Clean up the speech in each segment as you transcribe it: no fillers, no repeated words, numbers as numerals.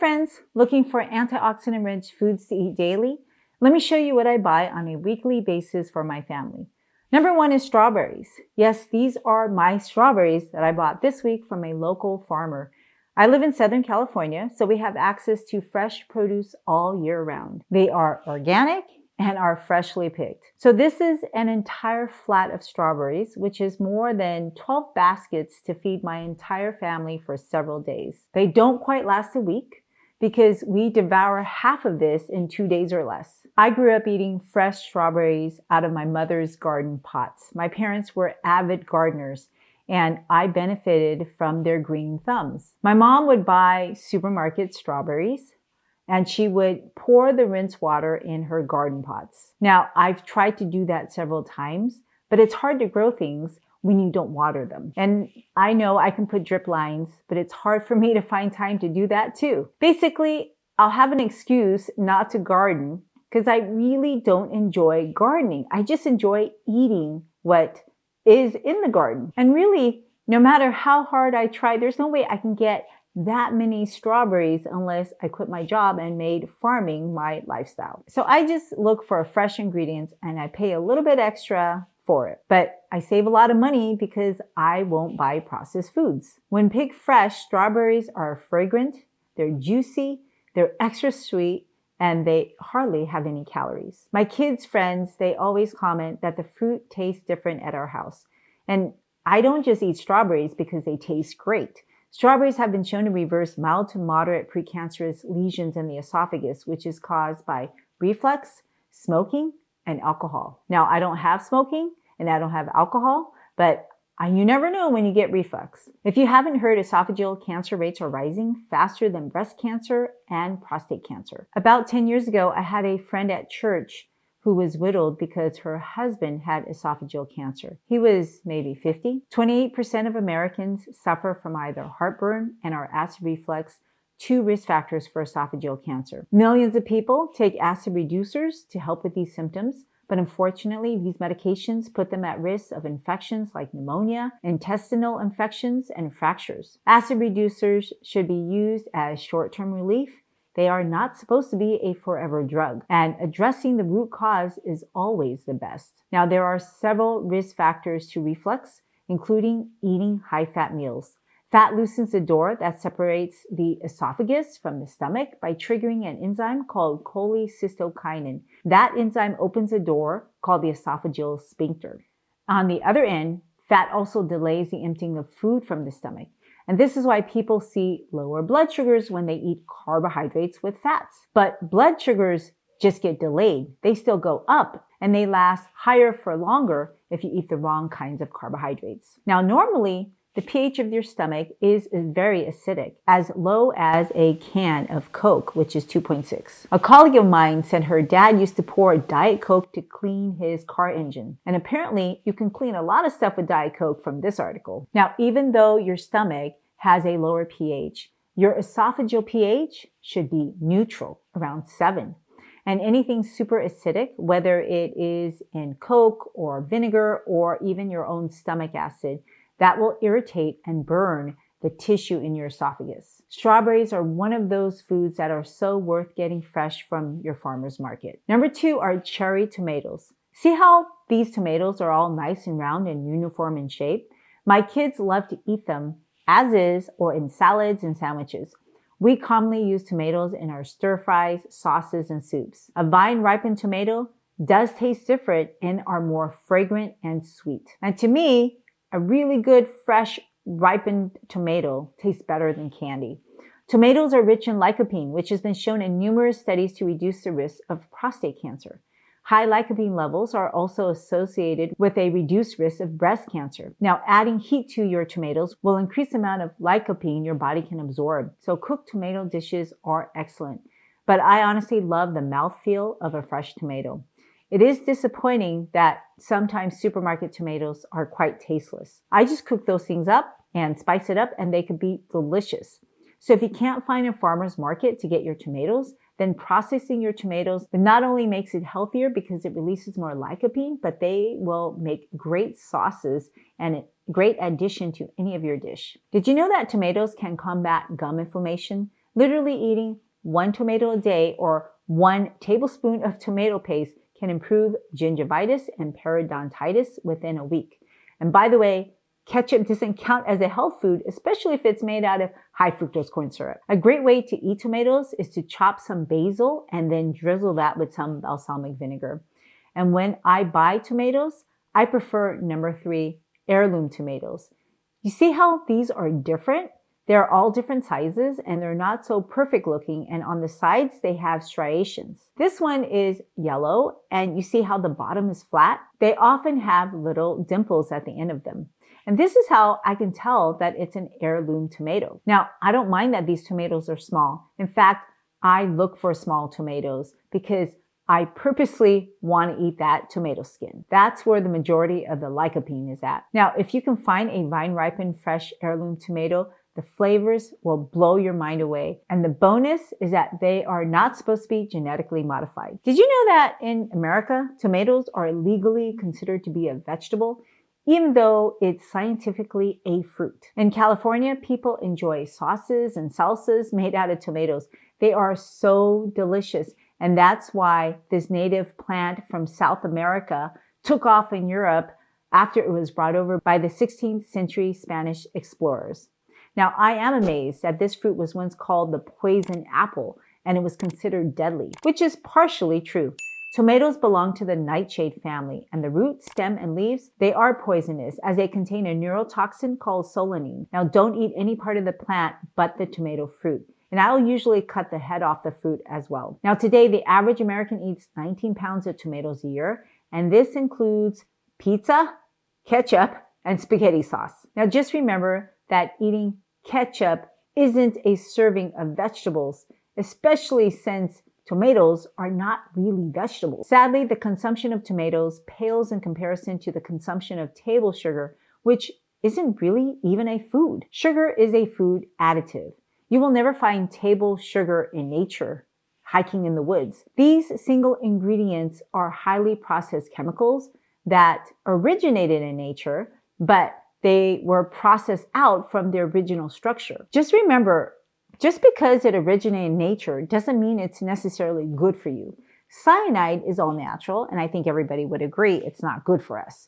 friends, looking for antioxidant-rich foods to eat daily? Let me show you what I buy on a weekly basis for my family. Number one is strawberries. Yes, these are my strawberries that I bought this week from a local farmer. I live in Southern California, so we have access to fresh produce all year round. They are organic and are freshly picked. So this is an entire flat of strawberries, which is more than 12 baskets to feed my entire family for several days. They don't quite last a week because we devour half of this in 2 days or less. I grew up eating fresh strawberries out of my mother's garden pots. My parents were avid gardeners, and I benefited from their green thumbs. My mom would buy supermarket strawberries, and she would pour the rinse water in her garden pots. Now, I've tried to do that several times, but it's hard to grow things when you don't water them. And I know I can put drip lines, but it's hard for me to find time to do that too. Basically, I'll have an excuse not to garden because I really don't enjoy gardening. I just enjoy eating what is in the garden. And really, no matter how hard I try, there's no way I can get that many strawberries unless I quit my job and made farming my lifestyle. So I just look for fresh ingredients and I pay a little bit extra for it. But I save a lot of money because I won't buy processed foods. When picked fresh, strawberries are fragrant, they're juicy, they're extra sweet, and they hardly have any calories. My kids' friends, they always comment that the fruit tastes different at our house. And I don't just eat strawberries because they taste great. Strawberries have been shown to reverse mild to moderate precancerous lesions in the esophagus, which is caused by reflux, smoking, and alcohol. Now, I don't have smoking and I don't have alcohol, but you never know when you get reflux. If you haven't heard, esophageal cancer rates are rising faster than breast cancer and prostate cancer. About 10 years ago, I had a friend at church who was widowed because her husband had esophageal cancer. He was maybe 50. 28% of Americans suffer from either heartburn and or acid reflux, two risk factors for esophageal cancer. Millions of people take acid reducers to help with these symptoms, but unfortunately, these medications put them at risk of infections like pneumonia, intestinal infections, and fractures. Acid reducers should be used as short-term relief. They are not supposed to be a forever drug, and addressing the root cause is always the best. Now, there are several risk factors to reflux, including eating high-fat meals. Fat loosens the door that separates the esophagus from the stomach by triggering an enzyme called cholecystokinin. That enzyme opens a door called the esophageal sphincter. On the other end, fat also delays the emptying of food from the stomach. And this is why people see lower blood sugars when they eat carbohydrates with fats. But blood sugars just get delayed. They still go up and they last higher for longer if you eat the wrong kinds of carbohydrates. Now, normally, the pH of your stomach is very acidic, as low as a can of Coke, which is 2.6. A colleague of mine said her dad used to pour Diet Coke to clean his car engine. And apparently, you can clean a lot of stuff with Diet Coke from this article. Now, even though your stomach has a lower pH, your esophageal pH should be neutral, around 7. And anything super acidic, whether it is in Coke or vinegar or even your own stomach acid, that will irritate and burn the tissue in your esophagus. Strawberries are one of those foods that are so worth getting fresh from your farmer's market. Number 2 are cherry tomatoes. See how these tomatoes are all nice and round and uniform in shape? My kids love to eat them as is or in salads and sandwiches. We commonly use tomatoes in our stir fries, sauces, and soups. A vine-ripened tomato does taste different and are more fragrant and sweet. And to me, a really good, fresh, ripened tomato tastes better than candy. Tomatoes are rich in lycopene, which has been shown in numerous studies to reduce the risk of prostate cancer. High lycopene levels are also associated with a reduced risk of breast cancer. Now, adding heat to your tomatoes will increase the amount of lycopene your body can absorb. So cooked tomato dishes are excellent. But I honestly love the mouthfeel of a fresh tomato. It is disappointing that sometimes supermarket tomatoes are quite tasteless. I just cook those things up and spice it up and they could be delicious. So if you can't find a farmer's market to get your tomatoes, then processing your tomatoes not only makes it healthier because it releases more lycopene, but they will make great sauces and a great addition to any of your dish. Did you know that tomatoes can combat gum inflammation? Literally eating 1 tomato a day or 1 tablespoon of tomato paste can improve gingivitis and periodontitis within a week. And by the way, ketchup doesn't count as a health food, especially if it's made out of high fructose corn syrup. A great way to eat tomatoes is to chop some basil and then drizzle that with some balsamic vinegar. And when I buy tomatoes, I prefer number 3, heirloom tomatoes. You see how these are different? They're all different sizes and they're not so perfect looking, and on the sides they have striations. This one is yellow and you see how the bottom is flat? They often have little dimples at the end of them. And this is how I can tell that it's an heirloom tomato. Now, I don't mind that these tomatoes are small. In fact, I look for small tomatoes because I purposely want to eat that tomato skin. That's where the majority of the lycopene is at. Now, if you can find a vine-ripened fresh heirloom tomato, the flavors will blow your mind away. And the bonus is that they are not supposed to be genetically modified. Did you know that in America, tomatoes are legally considered to be a vegetable, even though it's scientifically a fruit? In California, people enjoy sauces and salsas made out of tomatoes. They are so delicious. And that's why this native plant from South America took off in Europe after it was brought over by the 16th century Spanish explorers. Now, I am amazed that this fruit was once called the poison apple and it was considered deadly, which is partially true. Tomatoes belong to the nightshade family, and the root, stem, and leaves, they are poisonous as they contain a neurotoxin called solanine. Now, don't eat any part of the plant but the tomato fruit. And I'll usually cut the head off the fruit as well. Now, today, the average American eats 19 pounds of tomatoes a year, and this includes pizza, ketchup, and spaghetti sauce. Now, just remember that eating ketchup isn't a serving of vegetables, especially since tomatoes are not really vegetables. Sadly, the consumption of tomatoes pales in comparison to the consumption of table sugar, which isn't really even a food. Sugar is a food additive. You will never find table sugar in nature, hiking in the woods. These single ingredients are highly processed chemicals that originated in nature, but they were processed out from their original structure. Just remember, just because it originated in nature doesn't mean it's necessarily good for you. Cyanide is all natural, and I think everybody would agree it's not good for us.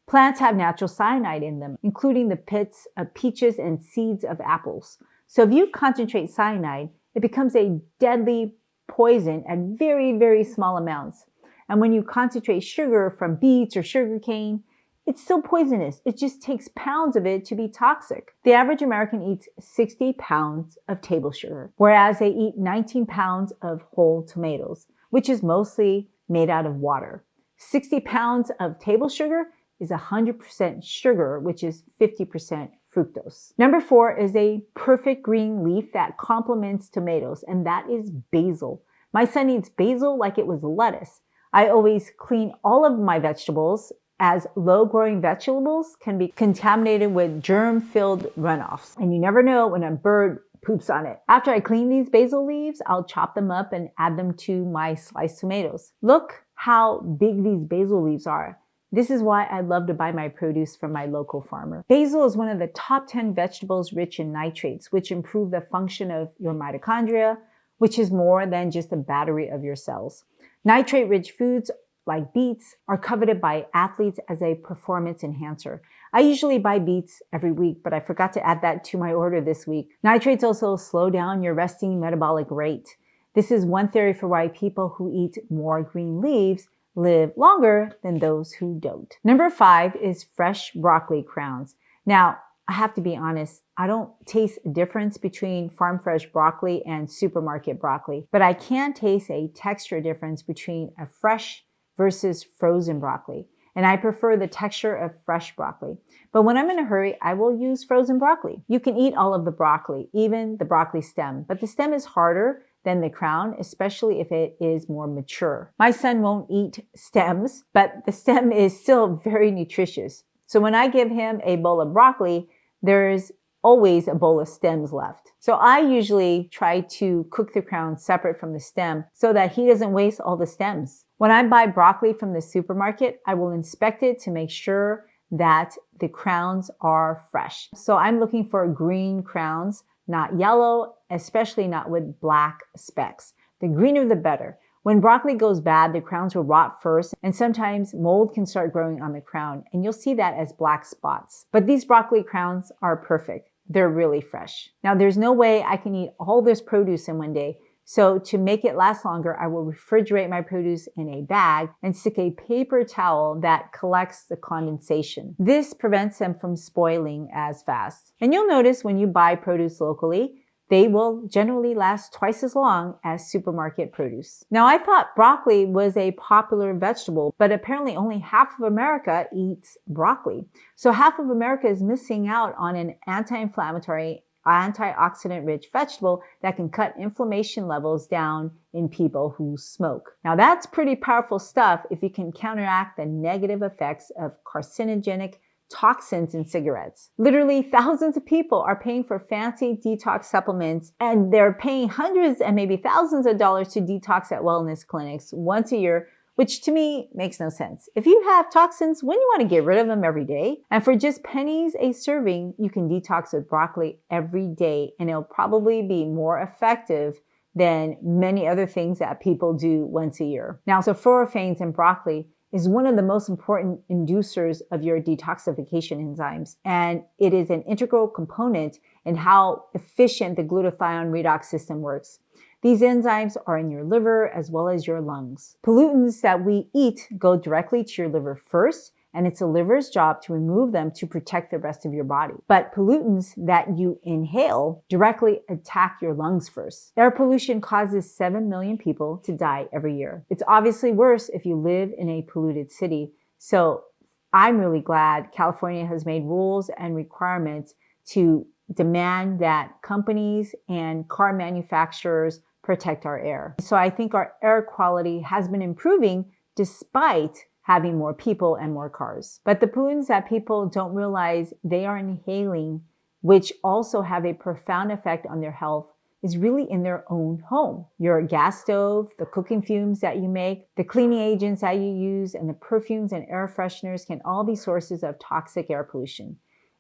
Plants have natural cyanide in them, including the pits of peaches and seeds of apples. So if you concentrate cyanide, it becomes a deadly poison at very, very small amounts. And when you concentrate sugar from beets or sugarcane, it's still poisonous. It just takes pounds of it to be toxic. The average American eats 60 pounds of table sugar, whereas they eat 19 pounds of whole tomatoes, which is mostly made out of water. 60 pounds of table sugar is 100% sugar, which is 50% fructose. Number 4 is a perfect green leaf that complements tomatoes, and that is basil. My son eats basil like it was lettuce. I always clean all of my vegetables, as low-growing vegetables can be contaminated with germ-filled runoffs, and you never know when a bird poops on it. After I clean these basil leaves, I'll chop them up and add them to my sliced tomatoes. Look how big these basil leaves are. This is why I love to buy my produce from my local farmer. Basil is one of the top 10 vegetables rich in nitrates, which improve the function of your mitochondria, which is more than just a battery of your cells. Nitrate-rich foods like beets are coveted by athletes as a performance enhancer. I usually buy beets every week, but I forgot to add that to my order this week. Nitrates also slow down your resting metabolic rate. This is one theory for why people who eat more green leaves live longer than those who don't. Number 5 is fresh broccoli crowns. Now, I have to be honest, I don't taste a difference between farm fresh broccoli and supermarket broccoli, but I can taste a texture difference between a fresh versus frozen broccoli. And I prefer the texture of fresh broccoli. But when I'm in a hurry, I will use frozen broccoli. You can eat all of the broccoli, even the broccoli stem, but the stem is harder than the crown, especially if it is more mature. My son won't eat stems, but the stem is still very nutritious. So when I give him a bowl of broccoli, there's always a bowl of stems left. So I usually try to cook the crown separate from the stem so that he doesn't waste all the stems. When I buy broccoli from the supermarket, I will inspect it to make sure that the crowns are fresh. So I'm looking for green crowns, not yellow, especially not with black specks. The greener the better. When broccoli goes bad, the crowns will rot first, and sometimes mold can start growing on the crown, and you'll see that as black spots. But these broccoli crowns are perfect. They're really fresh. Now, there's no way I can eat all this produce in one day, so to make it last longer, I will refrigerate my produce in a bag and stick a paper towel that collects the condensation. This prevents them from spoiling as fast. And you'll notice when you buy produce locally, they will generally last twice as long as supermarket produce. Now, I thought broccoli was a popular vegetable, but apparently only half of America eats broccoli. So half of America is missing out on an anti-inflammatory, antioxidant-rich vegetable that can cut inflammation levels down in people who smoke. Now, that's pretty powerful stuff if you can counteract the negative effects of carcinogenic toxins in cigarettes. Literally thousands of people are paying for fancy detox supplements, and they're paying hundreds and maybe thousands of dollars to detox at wellness clinics once a year, which to me makes no sense. If you have toxins, wouldn't you want to get rid of them every day? And for just pennies a serving, you can detox with broccoli every day, and it'll probably be more effective than many other things that people do once a year. Now, sulphoraphanes in broccoli is one of the most important inducers of your detoxification enzymes, and it is an integral component in how efficient the glutathione redox system works. These enzymes are in your liver as well as your lungs. Pollutants that we eat go directly to your liver first, and it's the liver's job to remove them to protect the rest of your body. But pollutants that you inhale directly attack your lungs first. Air pollution causes 7 million people to die every year. It's obviously worse if you live in a polluted city. So I'm really glad California has made rules and requirements to demand that companies and car manufacturers protect our air. So I think our air quality has been improving despite having more people and more cars. But the pollutants that people don't realize they are inhaling, which also have a profound effect on their health, is really in their own home. Your gas stove, the cooking fumes that you make, the cleaning agents that you use, and the perfumes and air fresheners can all be sources of toxic air pollution.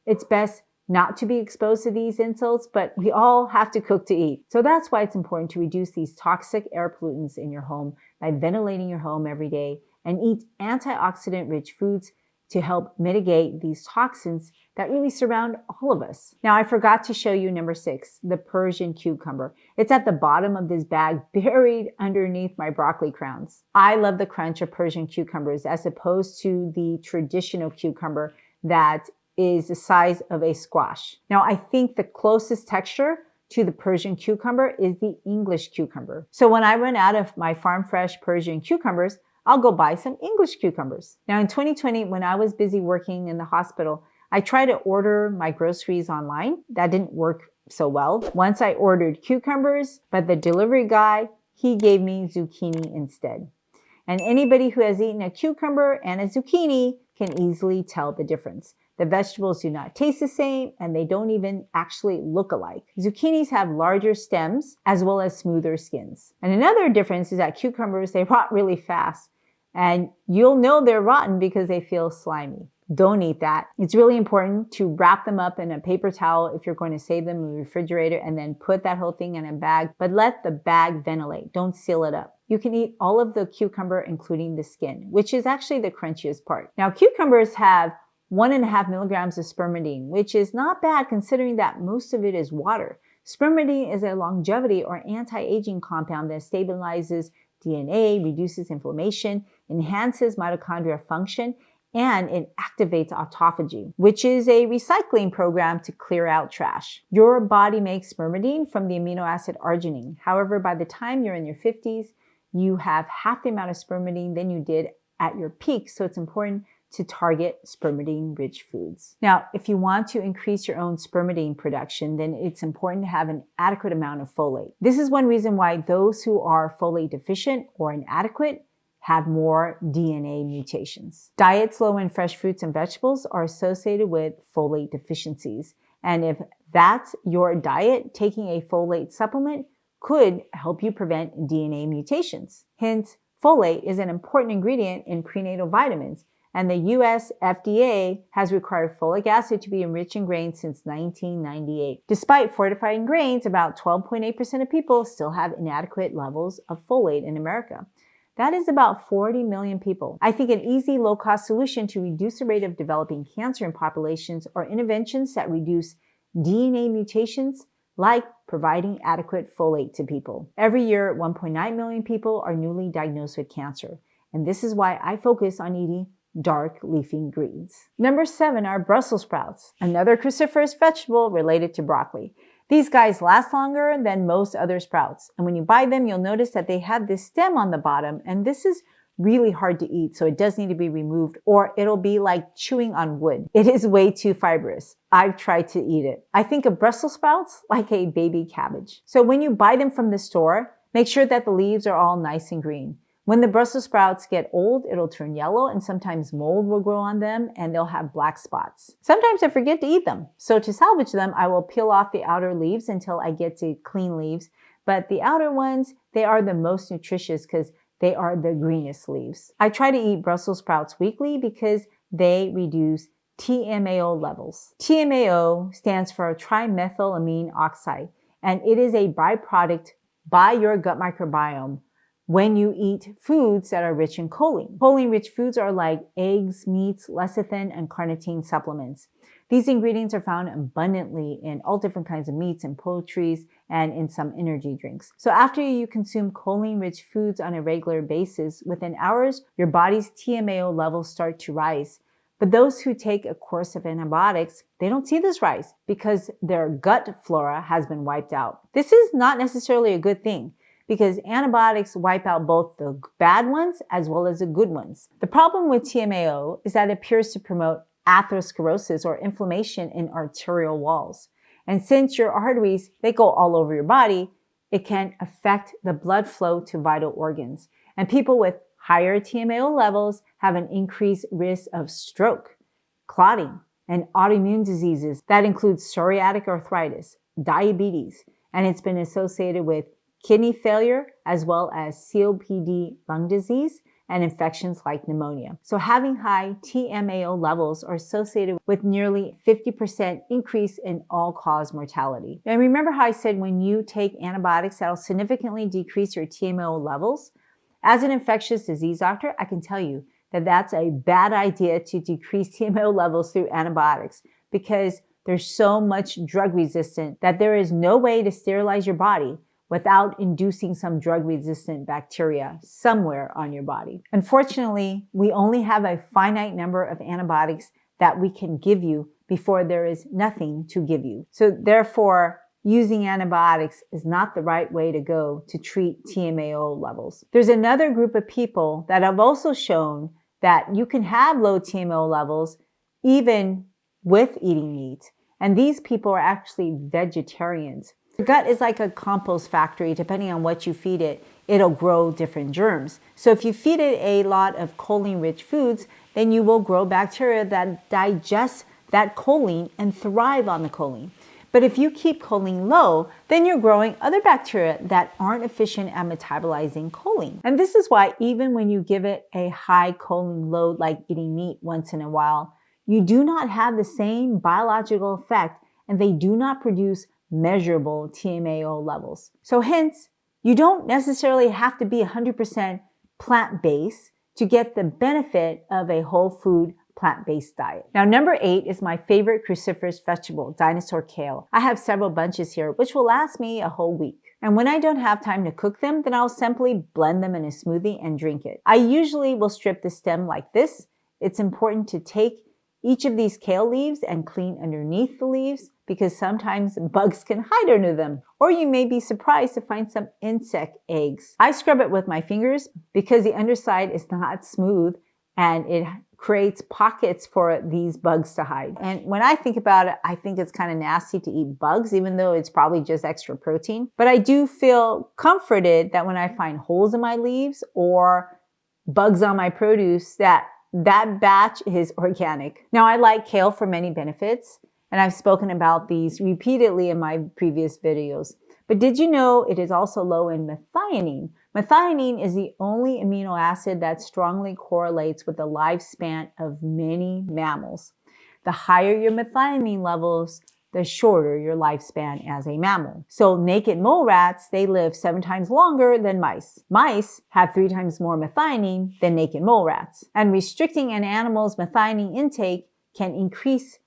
It's best not to be exposed to these insults, but we all have to cook to eat. So that's why it's important to reduce these toxic air pollutants in your home by ventilating your home every day and eat antioxidant-rich foods to help mitigate these toxins that really surround all of us. Now, I forgot to show you number 6, the Persian cucumber. It's at the bottom of this bag, buried underneath my broccoli crowns. I love the crunch of Persian cucumbers as opposed to the traditional cucumber that is the size of a squash. Now, I think the closest texture to the Persian cucumber is the English cucumber. So when I run out of my farm fresh Persian cucumbers, I'll go buy some English cucumbers. Now in 2020, when I was busy working in the hospital, I tried to order my groceries online. That didn't work so well. Once I ordered cucumbers, but the delivery guy, he gave me zucchini instead. And anybody who has eaten a cucumber and a zucchini can easily tell the difference. The vegetables do not taste the same, and they don't even actually look alike. Zucchinis have larger stems as well as smoother skins. And another difference is that cucumbers, they rot really fast. And you'll know they're rotten because they feel slimy. Don't eat that. It's really important to wrap them up in a paper towel if you're going to save them in the refrigerator, and then put that whole thing in a bag, but let the bag ventilate. Don't seal it up. You can eat all of the cucumber, including the skin, which is actually the crunchiest part. Now, cucumbers have 1.5 milligrams of spermidine, which is not bad considering that most of it is water. Spermidine is a longevity or anti-aging compound that stabilizes DNA, reduces inflammation, enhances mitochondrial function, and it activates autophagy, which is a recycling program to clear out trash. Your body makes spermidine from the amino acid arginine. However, by the time you're in your 50s, you have half the amount of spermidine than you did at your peak, so it's important to target spermidine-rich foods. Now, if you want to increase your own spermidine production, then it's important to have an adequate amount of folate. This is one reason why those who are folate deficient or inadequate have more DNA mutations. Diets low in fresh fruits and vegetables are associated with folate deficiencies. And if that's your diet, taking a folate supplement could help you prevent DNA mutations. Hence, folate is an important ingredient in prenatal vitamins, and the US FDA has required folic acid to be enriched in grains since 1998. Despite fortifying grains, about 12.8% of people still have inadequate levels of folate in America. That is about 40 million people. I think an easy, low-cost solution to reduce the rate of developing cancer in populations are interventions that reduce DNA mutations, like providing adequate folate to people. Every year, 1.9 million people are newly diagnosed with cancer, and this is why I focus on eating dark leafy greens. Number 7 are Brussels sprouts, another cruciferous vegetable related to broccoli. These guys last longer than most other sprouts, and when you buy them, you'll notice that they have this stem on the bottom, and this is really hard to eat, so it does need to be removed, or it'll be like chewing on wood. It is way too fibrous. I've tried to eat it. I think of Brussels sprouts like a baby cabbage. So when you buy them from the store, make sure that the leaves are all nice and green. When the Brussels sprouts get old, it'll turn yellow, and sometimes mold will grow on them and they'll have black spots. Sometimes I forget to eat them. So to salvage them, I will peel off the outer leaves until I get to clean leaves. But the outer ones, they are the most nutritious because they are the greenest leaves. I try to eat Brussels sprouts weekly because they reduce TMAO levels. TMAO stands for trimethylamine oxide, and it is a byproduct by your gut microbiome when you eat foods that are rich in choline. Choline-rich foods are like eggs, meats, lecithin, and carnitine supplements. These ingredients are found abundantly in all different kinds of meats and poultries and in some energy drinks. So after you consume choline-rich foods on a regular basis, within hours, your body's TMAO levels start to rise. But those who take a course of antibiotics, they don't see this rise because their gut flora has been wiped out. This is not necessarily a good thing, because antibiotics wipe out both the bad ones as well as the good ones. The problem with TMAO is that it appears to promote atherosclerosis, or inflammation in arterial walls. And since your arteries, they go all over your body, it can affect the blood flow to vital organs. And people with higher TMAO levels have an increased risk of stroke, clotting, and autoimmune diseases. That includes psoriatic arthritis, diabetes, and it's been associated with kidney failure, as well as COPD lung disease, and infections like pneumonia. So having high TMAO levels are associated with nearly 50% increase in all-cause mortality. And remember how I said when you take antibiotics, that'll significantly decrease your TMAO levels? As an infectious disease doctor, I can tell you that that's a bad idea to decrease TMAO levels through antibiotics, because there's so much drug resistant that there is no way to sterilize your body without inducing some drug-resistant bacteria somewhere on your body. Unfortunately, we only have a finite number of antibiotics that we can give you before there is nothing to give you. So therefore, using antibiotics is not the right way to go to treat TMAO levels. There's another group of people that have also shown that you can have low TMAO levels even with eating meat. And these people are actually vegetarians. Your gut is like a compost factory. Depending on what you feed it, it'll grow different germs. So if you feed it a lot of choline-rich foods, then you will grow bacteria that digest that choline and thrive on the choline. But if you keep choline low, then you're growing other bacteria that aren't efficient at metabolizing choline. And this is why even when you give it a high choline load, like eating meat once in a while, you do not have the same biological effect, and they do not produce measurable TMAO levels. So hence, you don't necessarily have to be 100% plant-based to get the benefit of a whole food plant-based diet. Now, number 8 is my favorite cruciferous vegetable, Dinosaur Kale. I have several bunches here, which will last me a whole week. And when I don't have time to cook them, then I'll simply blend them in a smoothie and drink it. I usually will strip the stem like this. It's important to take each of these kale leaves and clean underneath the leaves, because sometimes bugs can hide under them, or you may be surprised to find some insect eggs. I scrub it with my fingers because the underside is not smooth and it creates pockets for these bugs to hide. And when I think about it, I think it's kind of nasty to eat bugs, even though it's probably just extra protein. But I do feel comforted that when I find holes in my leaves or bugs on my produce, that batch is organic. Now, I like kale for many benefits, and I've spoken about these repeatedly in my previous videos. But did you know it is also low in methionine? Methionine is the only amino acid that strongly correlates with the lifespan of many mammals. The higher your methionine levels, the shorter your lifespan as a mammal. So naked mole rats, they live 7 times longer than mice. Mice have 3 times more methionine than naked mole rats. And restricting an animal's methionine intake can increase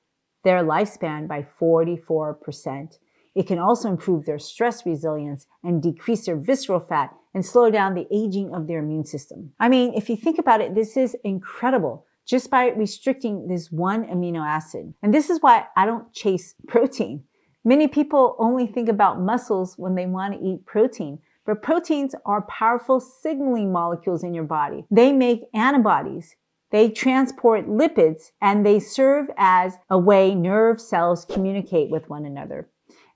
their lifespan by 44%. It can also improve their stress resilience and decrease their visceral fat and slow down the aging of their immune system. I mean, if you think about it, this is incredible, just by restricting this one amino acid. And this is why I don't chase protein. Many people only think about muscles when they want to eat protein, but proteins are powerful signaling molecules in your body. They make antibodies, they transport lipids, and they serve as a way nerve cells communicate with one another.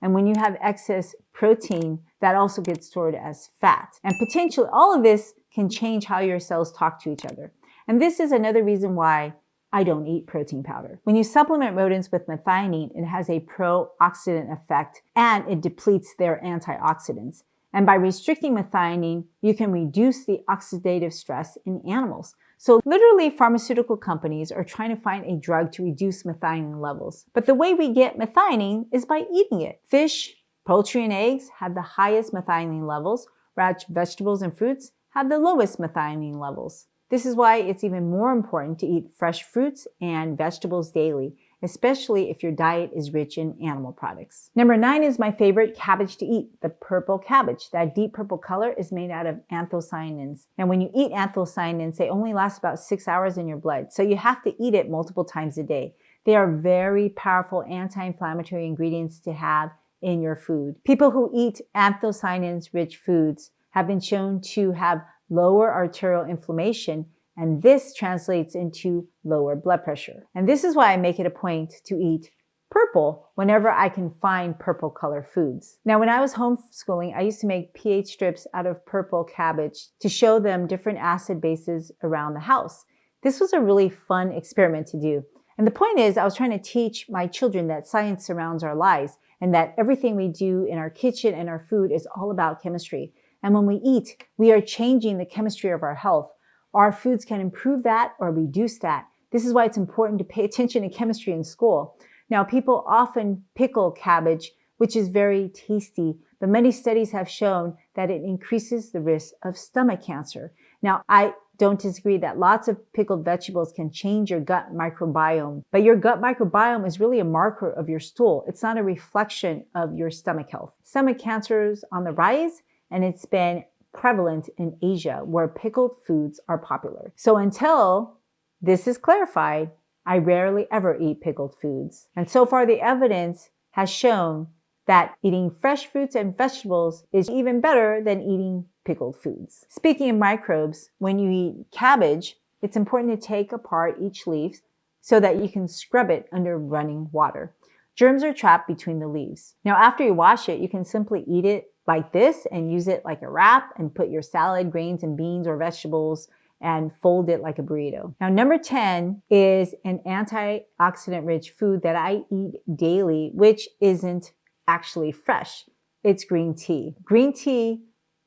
And when you have excess protein, that also gets stored as fat. And potentially all of this can change how your cells talk to each other. And this is another reason why I don't eat protein powder. When you supplement rodents with methionine, it has a pro-oxidant effect and it depletes their antioxidants. And by restricting methionine, you can reduce the oxidative stress in animals. So literally, pharmaceutical companies are trying to find a drug to reduce methionine levels. But the way we get methionine is by eating it. Fish, poultry, and eggs have the highest methionine levels, whereas vegetables and fruits have the lowest methionine levels. This is why it's even more important to eat fresh fruits and vegetables daily, especially if your diet is rich in animal products. Number 9 is my favorite cabbage to eat, the purple cabbage. That deep purple color is made out of anthocyanins. And when you eat anthocyanins, they only last about 6 hours in your blood, so you have to eat it multiple times a day. They are very powerful anti-inflammatory ingredients to have in your food. People who eat anthocyanins-rich foods have been shown to have lower arterial inflammation, and this translates into lower blood pressure. And this is why I make it a point to eat purple whenever I can find purple color foods. Now, when I was homeschooling, I used to make pH strips out of purple cabbage to show them different acid bases around the house. This was a really fun experiment to do. And the point is, I was trying to teach my children that science surrounds our lives and that everything we do in our kitchen and our food is all about chemistry. And when we eat, we are changing the chemistry of our health. Our foods can improve that or reduce that. This is why it's important to pay attention to chemistry in school. Now, people often pickle cabbage, which is very tasty, but many studies have shown that it increases the risk of stomach cancer. Now, I don't disagree that lots of pickled vegetables can change your gut microbiome, but your gut microbiome is really a marker of your stool. It's not a reflection of your stomach health. Stomach cancer is on the rise, and it's been prevalent in Asia, where pickled foods are popular. So until this is clarified, I rarely ever eat pickled foods. And so far, the evidence has shown that eating fresh fruits and vegetables is even better than eating pickled foods. Speaking of microbes, when you eat cabbage, it's important to take apart each leaf so that you can scrub it under running water. Germs are trapped between the leaves. Now, after you wash it, you can simply eat it like this and use it like a wrap and put your salad, grains, and beans or vegetables and fold it like a burrito. Now, number 10 is an antioxidant-rich food that I eat daily, which isn't actually fresh. It's green tea. Green tea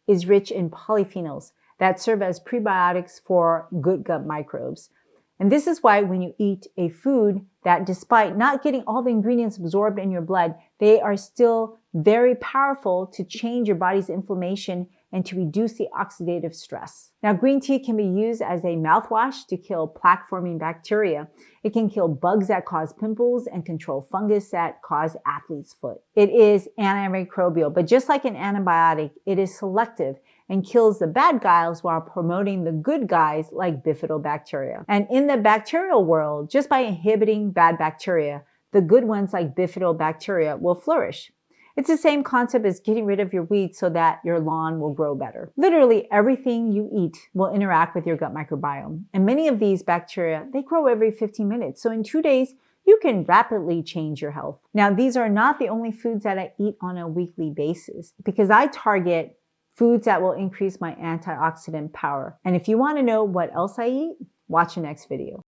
is rich in polyphenols that serve as prebiotics for good gut microbes. And this is why when you eat a food that, despite not getting all the ingredients absorbed in your blood, they are still very powerful to change your body's inflammation and to reduce the oxidative stress. Now, green tea can be used as a mouthwash to kill plaque-forming bacteria. It can kill bugs that cause pimples and control fungus that cause athlete's foot. It is antimicrobial, but just like an antibiotic, it is selective and kills the bad guys while promoting the good guys like bifidobacteria. And in the bacterial world, just by inhibiting bad bacteria, the good ones like bifidobacteria will flourish. It's the same concept as getting rid of your weeds so that your lawn will grow better. Literally everything you eat will interact with your gut microbiome. And many of these bacteria, they grow every 15 minutes. So in 2 days, you can rapidly change your health. Now, these are not the only foods that I eat on a weekly basis because I target foods that will increase my antioxidant power. And if you want to know what else I eat, watch the next video.